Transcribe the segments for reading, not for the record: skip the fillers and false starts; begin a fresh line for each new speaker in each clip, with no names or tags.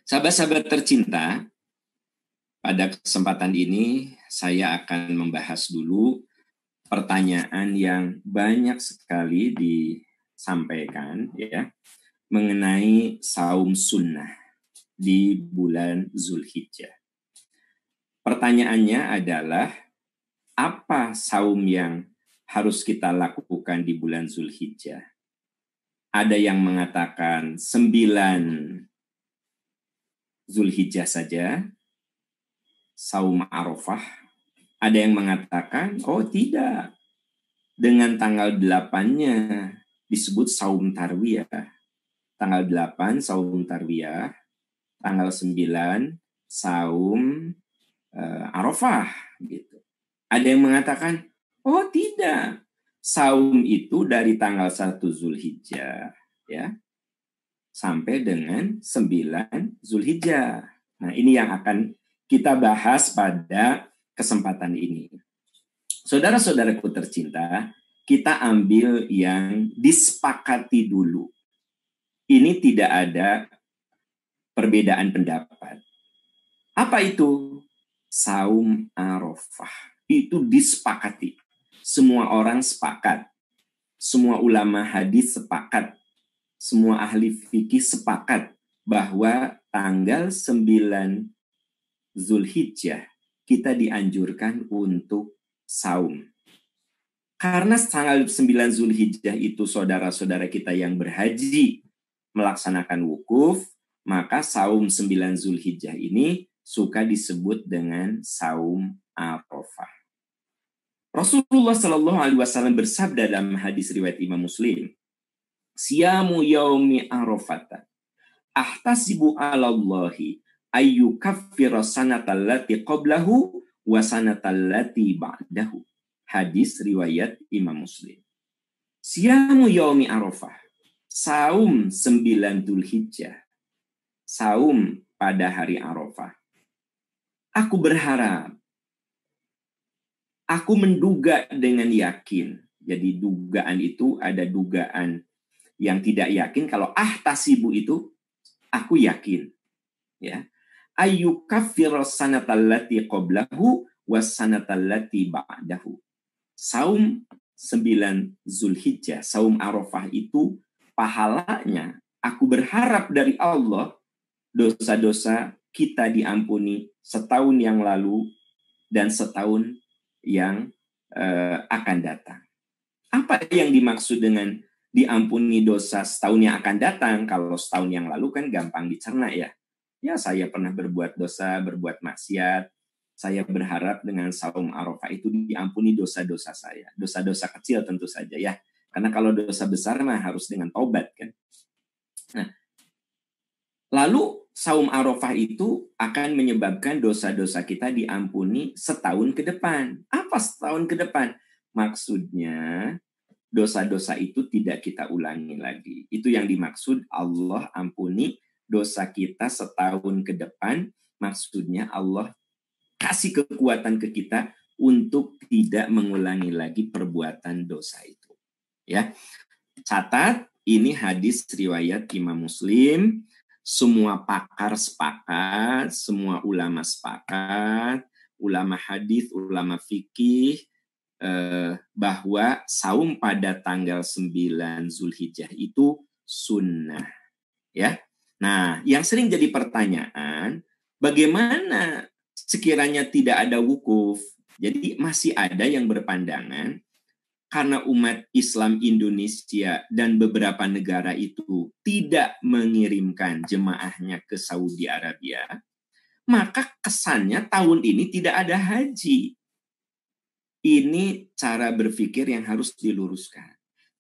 Sahabat-sahabat tercinta, pada kesempatan ini saya akan membahas dulu pertanyaan yang banyak sekali disampaikan ya mengenai saum sunnah di bulan Zulhijjah. Pertanyaannya adalah apa saum yang harus kita lakukan di bulan Zulhijjah? Ada yang mengatakan 9 Zulhijjah saja, saum Arafah. Ada yang mengatakan, oh tidak, dengan tanggal 8-nya disebut saum tarwiyah. Tanggal 8 saum tarwiyah, tanggal 9 saum Arafah gitu. Ada yang mengatakan, oh tidak, saum itu dari tanggal 1 Zulhijjah ya sampai dengan 9 Zulhijjah. Nah, ini yang akan kita bahas pada kesempatan ini. Saudara-saudaraku tercinta, kita ambil yang disepakati dulu. Ini tidak ada perbedaan pendapat. Apa itu? Saum Arafah. Itu disepakati. Semua orang sepakat. Semua ulama hadis sepakat. Semua ahli fikih sepakat bahwa tanggal 9 Zulhijjah kita dianjurkan untuk saum. Karena tanggal 9 Zulhijjah itu saudara-saudara kita yang berhaji melaksanakan wukuf, maka saum 9 Zulhijjah ini suka disebut dengan saum Arafah. Rasulullah Shallallahu Alaihi Wasallam bersabda dalam hadis riwayat Imam Muslim, "Siyamu yaumi Arafata, ahtasibu 'alallahi ayyukaffira sanatal lati qablahu wa sanatal lati ba'dahu." Hadis riwayat Imam Muslim. Siyamu yaumi Arafah, saum 9 Dzulhijjah, saum pada hari Arafah. Aku berharap, aku menduga dengan yakin. Jadi dugaan itu ada dugaan yang tidak yakin. Kalau ahtasibu itu aku yakin. Ya. Ayyukaffira sanatal lati qablahu was sanatal lati ba'dahu. Saum 9 Zulhijjah, saum Arafah itu pahalanya, aku berharap dari Allah dosa-dosa kita diampuni setahun yang lalu dan setahun yang akan datang. Apa yang dimaksud dengan diampuni dosa setahun yang akan datang? Kalau setahun yang lalu kan gampang dicerna ya. Ya, saya pernah berbuat dosa, berbuat maksiat. Saya berharap dengan saum Arafah itu diampuni dosa-dosa saya. Dosa-dosa kecil tentu saja ya. Karena kalau dosa besar mah harus dengan taubat kan. Nah, lalu saum Arafah itu akan menyebabkan dosa-dosa kita diampuni setahun ke depan. Apa setahun ke depan? Maksudnya dosa-dosa itu tidak kita ulangi lagi. Itu yang dimaksud Allah ampuni dosa kita setahun ke depan. Maksudnya Allah kasih kekuatan ke kita untuk tidak mengulangi lagi perbuatan dosa itu. Ya, catat ini hadis riwayat Imam Muslim. Semua pakar sepakat, semua ulama sepakat, ulama hadis, ulama fikih, bahwa saum pada tanggal 9 Zulhijjah itu sunnah. Ya. Nah, yang sering jadi pertanyaan, bagaimana sekiranya tidak ada wukuf? Jadi masih ada yang berpandangan karena umat Islam Indonesia dan beberapa negara itu tidak mengirimkan jemaahnya ke Saudi Arabia, maka kesannya tahun ini tidak ada haji. Ini cara berpikir yang harus diluruskan.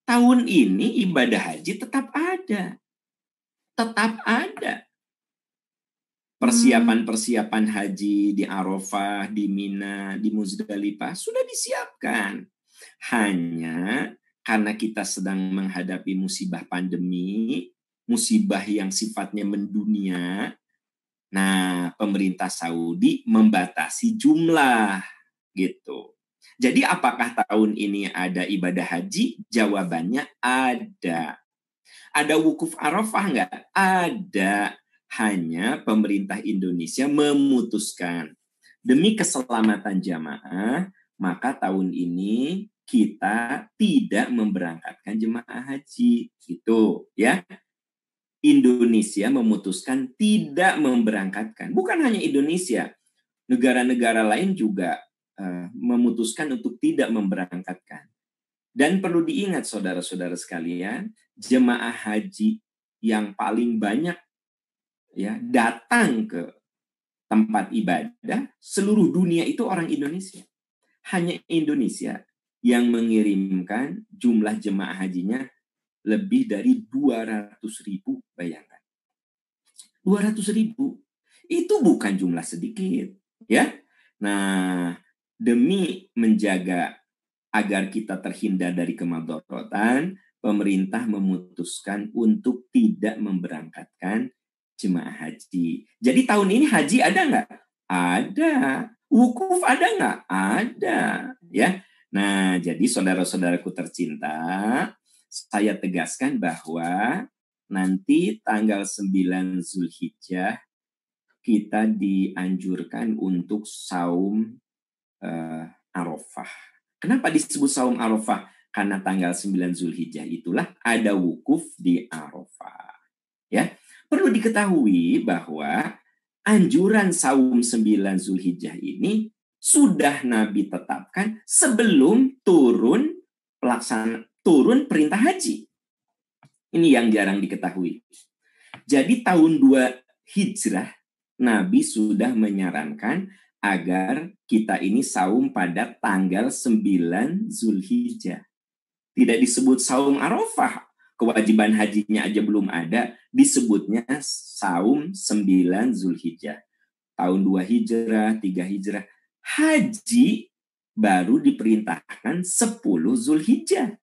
Tahun ini ibadah haji tetap ada. Tetap ada. Persiapan-persiapan haji di Arafah, di Mina, di Muzdalifah sudah disiapkan. Hanya karena kita sedang menghadapi musibah pandemi, musibah yang sifatnya mendunia, nah pemerintah Saudi membatasi jumlah gitu. Jadi apakah tahun ini ada ibadah haji? Jawabannya ada. Ada wukuf Arafah nggak? Ada. Hanya pemerintah Indonesia memutuskan demi keselamatan jamaah, maka tahun ini kita tidak memberangkatkan jemaah haji. Gitu ya. Indonesia memutuskan tidak memberangkatkan. Bukan hanya Indonesia, negara-negara lain juga memutuskan untuk tidak memberangkatkan. Dan perlu diingat saudara-saudara sekalian, jemaah haji yang paling banyak ya datang ke tempat ibadah seluruh dunia itu orang Indonesia. Hanya Indonesia yang mengirimkan jumlah jemaah hajinya lebih dari 200.000, bayangkan. 200.000 itu bukan jumlah sedikit, ya. Nah, demi menjaga agar kita terhindar dari kemadharatan, pemerintah memutuskan untuk tidak memberangkatkan jemaah haji. Jadi tahun ini haji ada nggak? Ada. Wukuf ada nggak? Ada. Ya. Nah, jadi saudara-saudaraku tercinta, saya tegaskan bahwa nanti tanggal 9 Zulhijjah kita dianjurkan untuk saum Arafah. Kenapa disebut saum Arafah? Karena tanggal 9 Zulhijjah itulah ada wukuf di Arafah. Ya, perlu diketahui bahwa anjuran saum 9 Zulhijjah ini sudah Nabi tetapkan sebelum turun perintah haji. Ini yang jarang diketahui. Jadi tahun 2 Hijrah, Nabi sudah menyarankan agar kita ini saum pada tanggal 9 Zulhijjah. Tidak disebut saum Arafah. Kewajiban hajinya aja belum ada, disebutnya saum 9 Zulhijjah. Tahun 2 Hijrah, 3 Hijrah. Haji baru diperintahkan 10 Zulhijjah.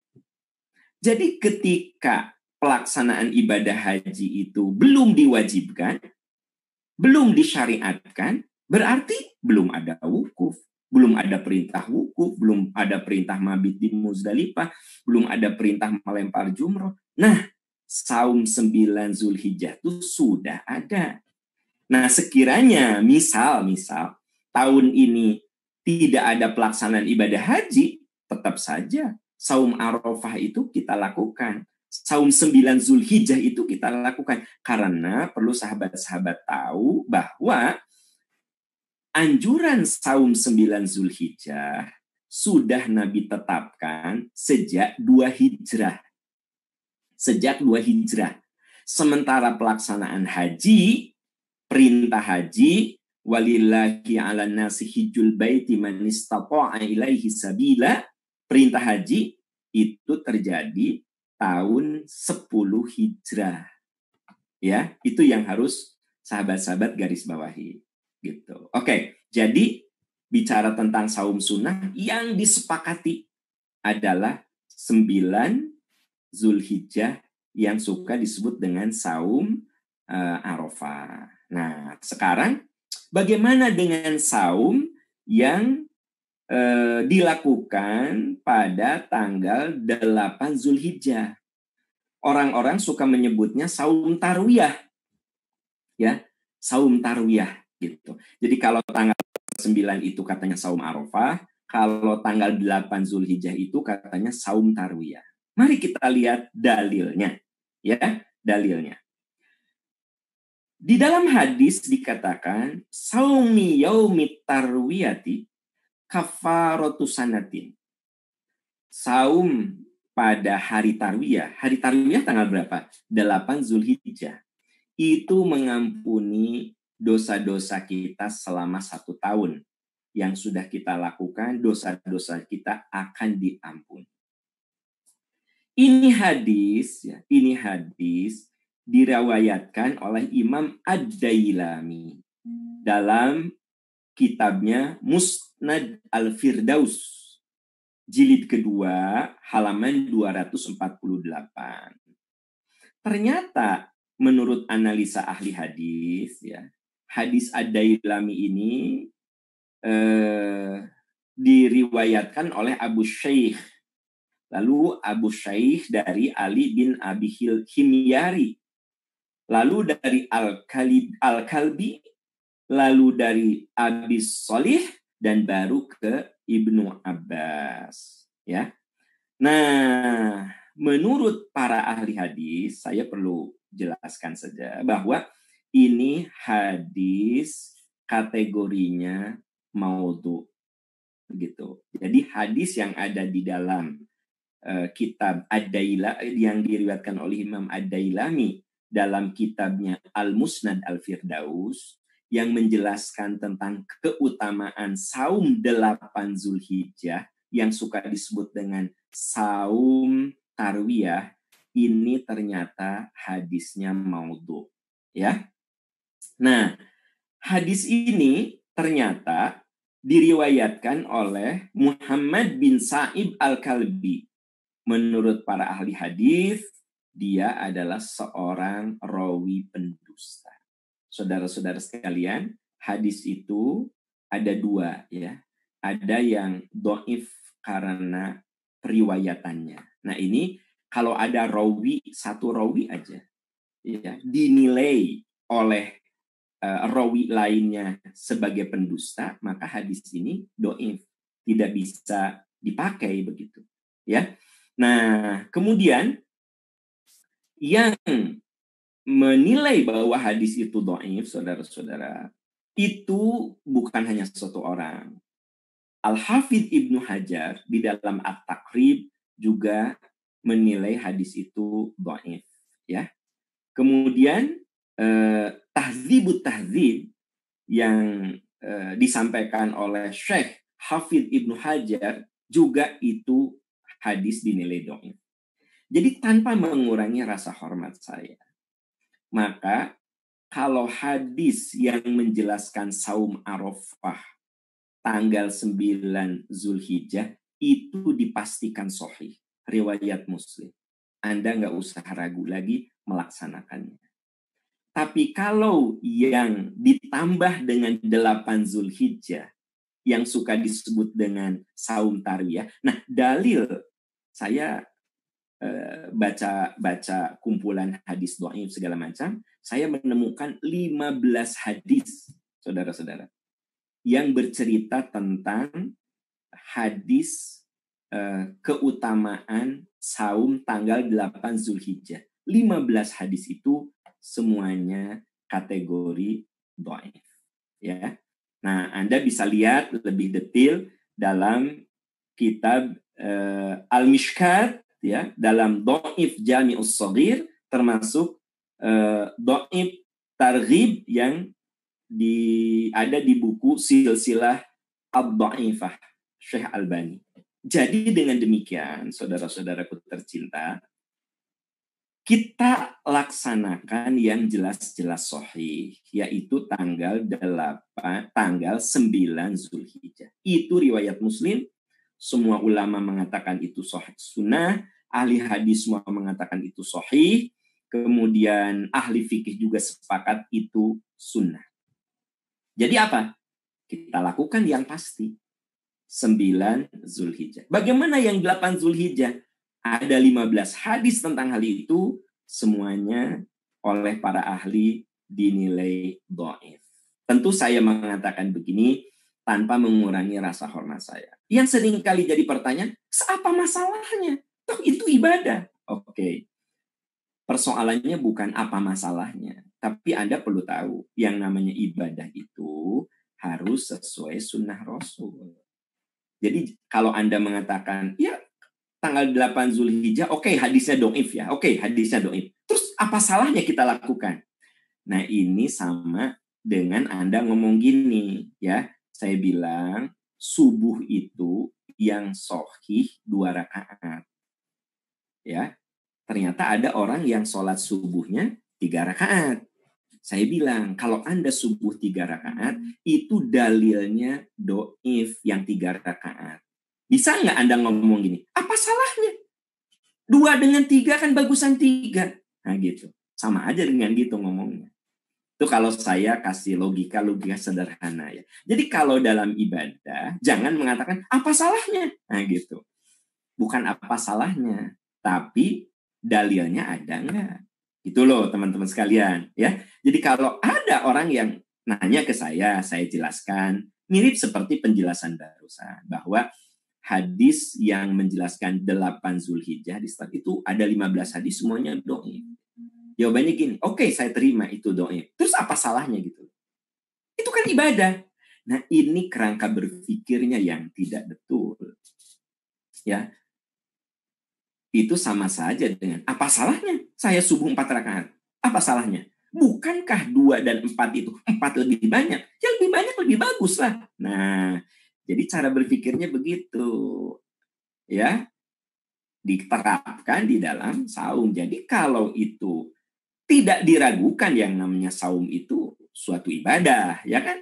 Jadi ketika pelaksanaan ibadah haji itu belum diwajibkan, belum disyariatkan, berarti belum ada wukuf, belum ada perintah wukuf, belum ada perintah mabit di Muzdalifah, belum ada perintah melempar jumroh. Nah, saum 9 Zulhijjah itu sudah ada. Nah, sekiranya misal tahun ini tidak ada pelaksanaan ibadah haji, tetap saja saum Arafah itu kita lakukan. Saum 9 Zulhijjah itu kita lakukan. Karena perlu sahabat-sahabat tahu bahwa anjuran saum 9 Zulhijjah sudah Nabi tetapkan sejak 2 Hijrah. Sejak 2 Hijrah. Sementara pelaksanaan haji, perintah haji, walillahi ala nasi hijjul baiti man istata'a ilaihi sabila, perintah haji itu terjadi tahun 10 Hijrah. Ya, itu yang harus sahabat-sahabat garis bawahi. Gitu. Oke, jadi bicara tentang saum sunnah yang disepakati adalah 9 Zulhijjah yang suka disebut dengan saum Arafah. Nah, sekarang bagaimana dengan saum yang dilakukan pada tanggal 8 Zulhijjah? Orang-orang suka menyebutnya saum tarwiyah. Ya, saum tarwiyah gitu. Jadi kalau tanggal 9 itu katanya saum Arafah, kalau tanggal 8 Zulhijjah itu katanya saum tarwiyah. Mari kita lihat dalilnya. Ya, dalilnya. Di dalam hadis dikatakan saumi yaumit tarwiyati kafaratu sanatin. Saum pada hari tarwiyah. Hari tarwiyah tanggal berapa? 8 Zulhijjah. Itu mengampuni dosa-dosa kita selama 1 tahun. Yang sudah kita lakukan, dosa-dosa kita akan diampuni. Ini hadis diriwayatkan oleh Imam Ad-Dailami dalam kitabnya Musnad Al-Firdaus, jilid kedua, halaman 248. Ternyata menurut analisa ahli hadis, ya, hadis Ad-Dailami ini diriwayatkan oleh Abu Shaykh. Lalu Abu Shaykh dari Ali bin Abi Himyari. lalu dari Al-Kalbi, lalu dari Abis Solih, dan baru ke Ibnu Abbas. Ya. Nah, menurut para ahli hadis, saya perlu jelaskan saja bahwa ini hadis kategorinya maudhu, gitu. Jadi hadis yang ada di dalam kitab Ad-Dailami yang diriwayatkan oleh Imam Ad-Dailami dalam kitabnya Al-Musnad Al-Firdaus yang menjelaskan tentang keutamaan saum 8 Zulhijjah yang suka disebut dengan saum tarwiyah, ini ternyata hadisnya maudhu, ya. Nah, hadis ini ternyata diriwayatkan oleh Muhammad bin Sa'ib Al-Kalbi. Menurut para ahli hadis, dia adalah seorang rawi pendusta. Saudara-saudara sekalian, hadis itu ada dua, ya. Ada yang dhaif karena periwayatannya. Nah, ini kalau ada rawi, satu rawi aja, ya, dinilai oleh rawi lainnya sebagai pendusta, maka hadis ini dhaif, tidak bisa dipakai begitu, ya. Nah, kemudian yang menilai bahwa hadis itu dhaif, saudara-saudara, itu bukan hanya satu orang. Al-Hafidz Ibnu Hajar di dalam At-Taqrib juga menilai hadis itu dhaif, ya. Kemudian Tahdzibut Tahdzib yang disampaikan oleh Syekh Hafidz Ibnu Hajar juga itu hadis dinilai dhaif. Jadi tanpa mengurangi rasa hormat saya, maka kalau hadis yang menjelaskan saum Arafah tanggal 9 Zulhijjah itu dipastikan sahih, riwayat Muslim, Anda nggak usah ragu lagi melaksanakannya. Tapi kalau yang ditambah dengan 8 Zulhijjah yang suka disebut dengan saum tarwiyah, nah dalil saya baca kumpulan hadis dhaif segala macam, saya menemukan 15 hadis, saudara-saudara, yang bercerita tentang hadis keutamaan saum tanggal 8 Zulhijjah. 15 hadis itu semuanya kategori dhaif, ya. Nah, Anda bisa lihat lebih detail dalam kitab Al-Mishkat, ya, dalam Dhaif Jami'us Shaghir, termasuk Dhaif Targhib yang ada di buku Silsilah Ad-Dhaifah Syekh Albani. Jadi dengan demikian, saudara-saudaraku tercinta, kita laksanakan yang jelas-jelas sahih, yaitu tanggal 9 Zulhijjah. Itu riwayat Muslim, semua ulama mengatakan itu sahih sunnah, ahli hadis semua mengatakan itu sahih, kemudian ahli fikih juga sepakat itu sunnah. Jadi apa? Kita lakukan yang pasti. 9 Zulhijjah. Bagaimana yang 8 Zulhijjah? Ada 15 hadis tentang hal itu, semuanya oleh para ahli dinilai dhaif. Tentu saya mengatakan begini tanpa mengurangi rasa hormat saya. Yang sering kali jadi pertanyaan, apa masalahnya? Toh itu ibadah. Oke. Persoalannya bukan apa masalahnya, tapi Anda perlu tahu yang namanya ibadah itu harus sesuai sunnah Rasul. Jadi kalau Anda mengatakan, ya tanggal 8 Zulhijjah, oke, hadisnya dhaif ya. Oke, hadisnya dhaif. Terus apa salahnya kita lakukan? Nah, ini sama dengan Anda ngomong gini, ya. Saya bilang subuh itu yang sahih 2 rakaat. Ya. Ternyata ada orang yang sholat subuhnya 3 rakaat. Saya bilang, kalau Anda subuh 3 rakaat, itu dalilnya dhaif yang 3 rakaat. Bisa nggak Anda ngomong gini? Apa salahnya? 2 dengan 3 kan bagusan 3. Nah gitu. Sama aja dengan gitu ngomongnya. Itu kalau saya kasih logika sederhana ya. Jadi kalau dalam ibadah, jangan mengatakan, apa salahnya? Nah gitu. Bukan apa salahnya, tapi dalilnya ada nggak? Itu loh teman-teman sekalian, ya. Jadi kalau ada orang yang nanya ke saya jelaskan mirip seperti penjelasan barusan bahwa hadis yang menjelaskan 8 Zulhijjah di start itu ada 15 hadis semuanya dhaif. Jawabannya gini, oke, saya terima itu dhaif. Terus apa salahnya gitu? Itu kan ibadah. Nah, ini kerangka berpikirnya yang tidak betul. Ya. Itu sama saja dengan apa salahnya saya subuh 4 rakaat? Apa salahnya? Bukankah 2 dan 4 itu 4 lebih banyak? Ya lebih banyak lebih bagus lah. Nah, jadi cara berpikirnya begitu. Ya, diterapkan di dalam saum. Jadi kalau itu tidak diragukan yang namanya saum itu suatu ibadah, ya kan?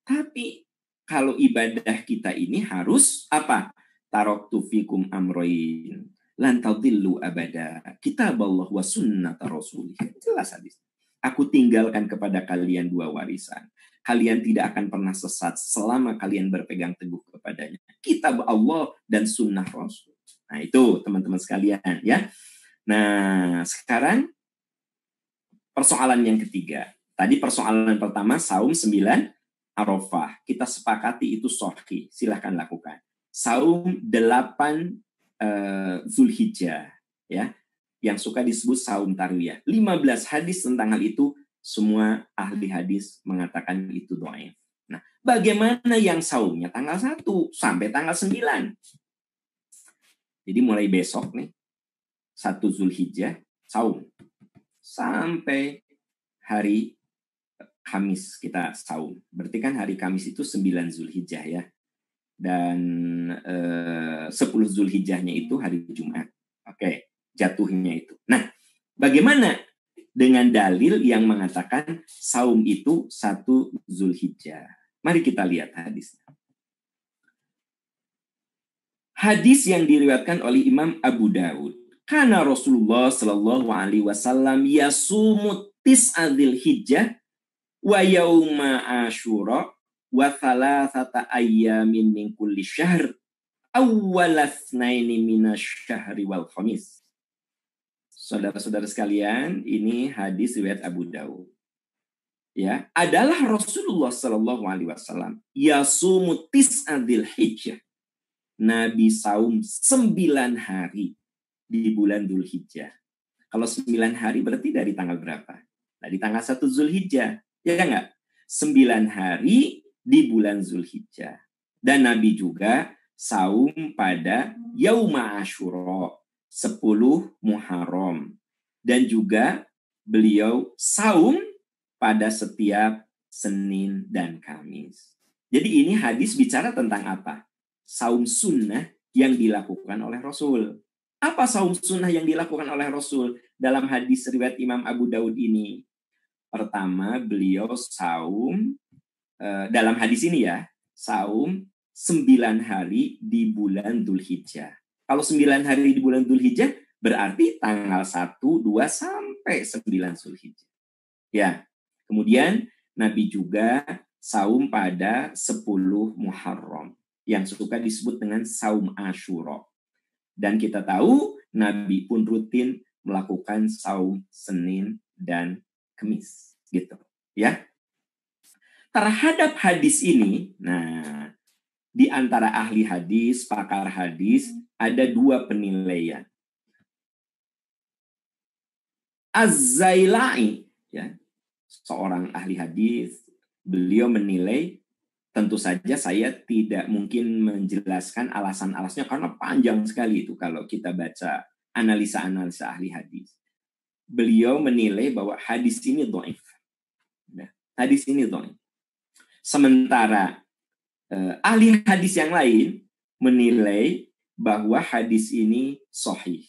Tapi kalau ibadah kita ini harus apa? Taraktu fikum amroin lan tadillu abada. Kitaballah wa sunnata rasulih. Jelas hadis. Aku tinggalkan kepada kalian 2 warisan. Kalian tidak akan pernah sesat selama kalian berpegang teguh kepadanya. Kitab Allah dan sunnah Rasul. Nah, itu teman-teman sekalian ya. Nah, sekarang persoalan yang ketiga. Tadi persoalan pertama saum 9 Arafah. Kita sepakati itu sahih. Silahkan lakukan. Saum 8 Zulhijjah, ya, yang suka disebut saum tarwiyah. 15 hadis tentang hal itu, semua ahli hadis mengatakan itu dhaif. Nah, bagaimana yang saumnya tanggal 1 sampai tanggal 9? Jadi mulai besok nih, 1 Zulhijjah, saum. Sampai hari Kamis kita saum. Berarti kan hari Kamis itu 9 Zulhijjah ya. Dan 10 Zulhijjahnya itu hari Jumat. Oke, jatuhnya itu. Nah, bagaimana dengan dalil yang mengatakan saum itu 1 Zulhijjah? Mari kita lihat hadisnya. Hadis yang diriwayatkan oleh Imam Abu Daud. Karena Rasulullah Shallallahu Alaihi Wasallam yasumu tis'a Dzulhijjah wa yauma Asyura wa thalathata ayyamin min kulli syahr awwalatsnaini minasyahri wal khamis. Saudara-saudara sekalian, ini hadis riwayat Abu Daud. Ya, adalah Rasulullah Shallallahu Alaihi Wasallam yasumu tis'a Dzulhijjah. Nabi saum 9 hari di bulan Dzulhijjah. Kalau 9 hari berarti dari tanggal berapa? Dari tanggal 1 Zulhijjah. Ya enggak? 9 hari di bulan Zulhijjah. Dan Nabi juga saum pada Yauma Asyura, 10 Muharram. Dan juga beliau saum pada setiap Senin dan Kamis. Jadi ini hadis bicara tentang apa? Saum sunnah yang dilakukan oleh Rasul. Apa saum sunnah yang dilakukan oleh Rasul dalam hadis riwayat Imam Abu Daud ini? Pertama, beliau saum dalam hadis ini ya, saum 9 hari di bulan Dzulhijjah. Kalau 9 hari di bulan Dzulhijjah berarti tanggal 1, 2 sampai 9 Dzulhijjah. Ya. Kemudian Nabi juga saum pada 10 Muharram yang suka disebut dengan saum Asyura. Dan kita tahu Nabi pun rutin melakukan saum Senin dan Kamis, gitu, ya. Terhadap hadis ini, nah, di antara ahli hadis, pakar hadis, ada 2 penilaian. Az-Zailai, ya, seorang ahli hadis, beliau menilai, tentu saja saya tidak mungkin menjelaskan alasan-alasannya karena panjang sekali itu kalau kita baca analisa-analisa ahli hadis. Beliau menilai bahwa hadis ini dhaif. Hadis ini dhaif. Sementara ahli hadis yang lain menilai bahwa hadis ini sahih.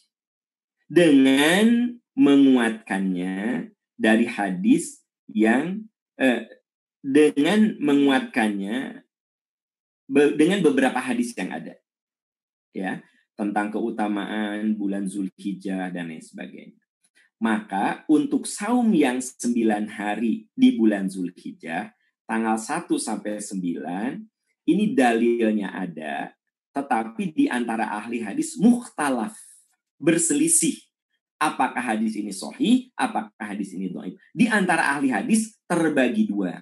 Dengan menguatkannya dari hadis yang dengan menguatkannya dengan beberapa hadis yang ada, ya, tentang keutamaan bulan Zulhijjah dan lain sebagainya. Maka untuk saum yang 9 hari di bulan Zulhijjah, tanggal 1 sampai 9, ini dalilnya ada, tetapi di antara ahli hadis mukhtalaf, berselisih Apakah hadis ini sahih, apakah hadis ini dhaif. Di antara ahli hadis terbagi dua.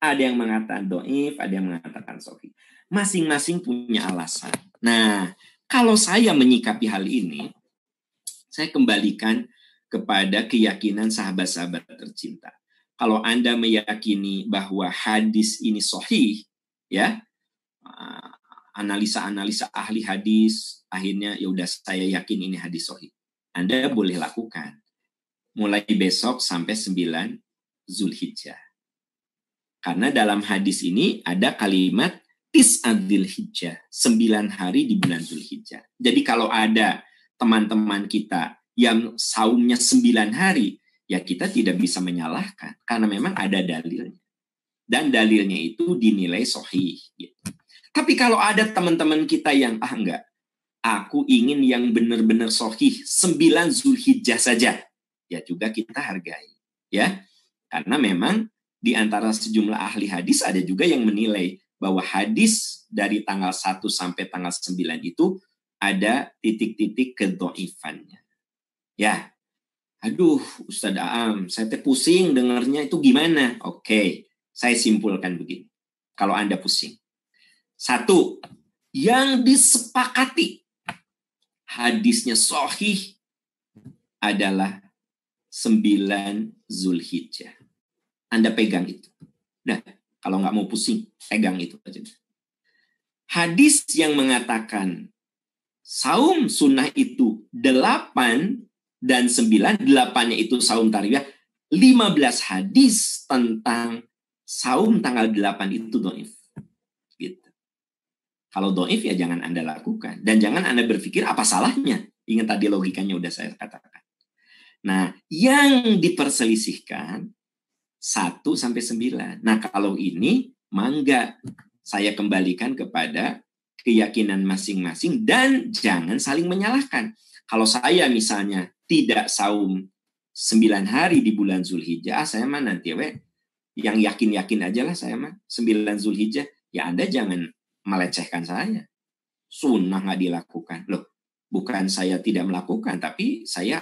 Ada yang mengatakan dhaif, ada yang mengatakan sahih. Masing-masing punya alasan. Nah, kalau saya menyikapi hal ini, saya kembalikan kepada keyakinan sahabat-sahabat tercinta. Kalau Anda meyakini bahwa hadis ini sahih, ya, analisa-analisa ahli hadis, akhirnya ya udah saya yakin ini hadis sahih. Anda boleh lakukan. Mulai besok sampai 9 Zulhijjah. Karena dalam hadis ini ada kalimat Tis'adzil Hijjah, 9 hari di bulan Zulhijjah. Jadi kalau ada teman-teman kita yang saumnya 9 hari, ya kita tidak bisa menyalahkan. Karena memang ada dalilnya. Dan dalilnya itu dinilai sahih. Gitu. Tapi kalau ada teman-teman kita yang, enggak, aku ingin yang benar-benar sahih, 9 Zulhijjah saja. Ya juga kita hargai. Ya, karena memang di antara sejumlah ahli hadis ada juga yang menilai bahwa hadis dari tanggal 1 sampai tanggal 9 itu ada titik-titik kedhaifannya. Ya, aduh Ustadz Aam, saya pusing dengarnya itu gimana? Oke, saya simpulkan begini. Kalau Anda pusing. 1, yang disepakati hadisnya sahih adalah 9 Zulhijjah. Anda pegang itu. Nah, kalau nggak mau pusing, pegang itu aja. Hadis yang mengatakan saum sunnah itu 8 dan 9, 8-nya itu saum tarwiyah, 15 hadis tentang saum tanggal 8 itu dhaif. Gitu. Kalau dhaif ya jangan Anda lakukan. Dan jangan Anda berpikir apa salahnya. Ingat tadi logikanya udah saya katakan. Nah, yang diperselisihkan 1 sampai 9. Nah, kalau ini mangga saya kembalikan kepada keyakinan masing-masing dan jangan saling menyalahkan. Kalau saya misalnya tidak saum 9 hari di bulan Zulhijjah, saya mah nanti yang yakin-yakin aja lah saya mah 9 Zulhijjah, ya Anda jangan melecehkan saya. Sunnah nggak dilakukan. Loh, bukan saya tidak melakukan, tapi saya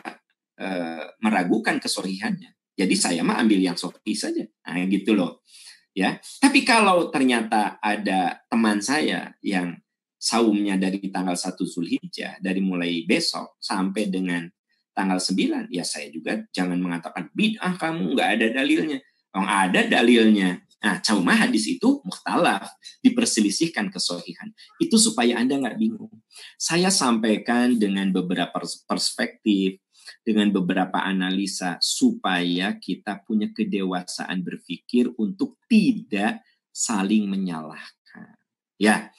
meragukan kesohihannya. Jadi saya mah ambil yang sahih saja. Nah, gitu loh. Ya. Tapi kalau ternyata ada teman saya yang saumnya dari tanggal 1 Zulhijjah, dari mulai besok sampai dengan tanggal 9, ya saya juga jangan mengatakan bid'ah kamu, nggak ada dalilnya. Ada dalilnya. Nah, cuma hadis itu mukhtalaf, diperselisihkan kesohihan. Itu supaya Anda nggak bingung. Saya sampaikan dengan beberapa perspektif, dengan beberapa analisa supaya kita punya kedewasaan berpikir untuk tidak saling menyalahkan. Ya,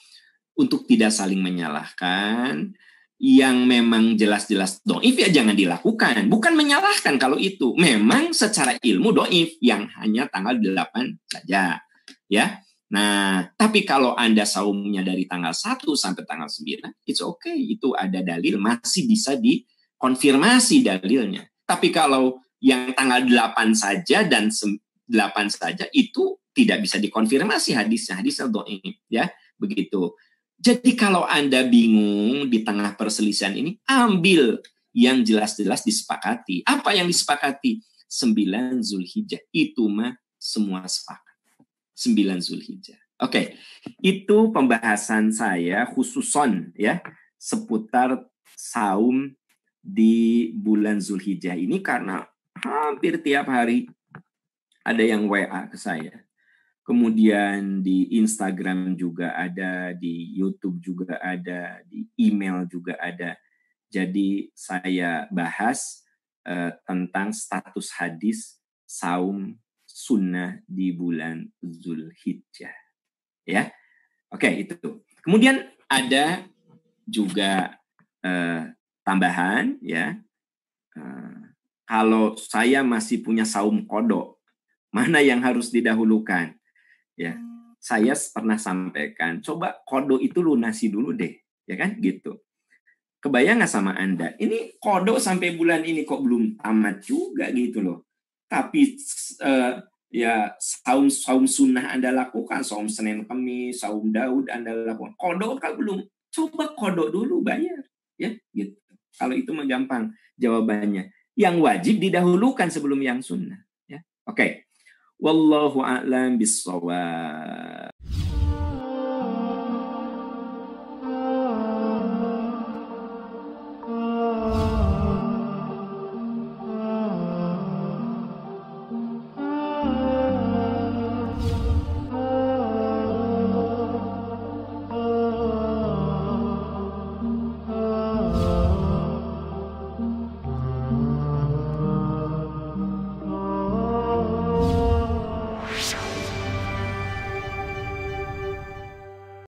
untuk tidak saling menyalahkan, yang memang jelas-jelas dhaif ya jangan dilakukan. Bukan menyalahkan kalau itu. Memang secara ilmu dhaif yang hanya tanggal 8 saja. Ya. Nah, tapi kalau Anda saumnya dari tanggal 1 sampai tanggal 9, it's okay. Itu ada dalil, masih bisa konfirmasi dalilnya. Tapi kalau yang tanggal 8 saja dan 8 saja itu tidak bisa dikonfirmasi hadisnya dhaif, ya, begitu. Jadi kalau Anda bingung di tengah perselisihan ini, ambil yang jelas-jelas disepakati. Apa yang disepakati? 9 Zulhijjah. Itu mah semua sepakat. 9 Zulhijjah. Oke, itu pembahasan saya khususon ya seputar saum di bulan Zulhijjah ini karena hampir tiap hari ada yang WA ke saya. Kemudian di Instagram juga ada, di YouTube juga ada, di email juga ada. Jadi saya bahas tentang status hadis saum sunnah di bulan Zulhijjah. Ya, oke itu. Kemudian ada juga tambahan ya. Kalau saya masih punya saum qadha, mana yang harus didahulukan? Ya, saya pernah sampaikan, coba qadha itu lunasi dulu deh, ya kan gitu. Kebayang nggak sama Anda? Ini qadha sampai bulan ini kok belum tamat juga gitu loh. Tapi ya saum sunnah Anda lakukan, saum Senin Kamis, saum Daud Anda lakukan. Qadha kan belum. Coba qadha dulu bayar, ya gitu. Kalau itu mah gampang jawabannya. Yang wajib didahulukan sebelum yang sunnah. Ya. Oke. Wallahu a'lam bissawab.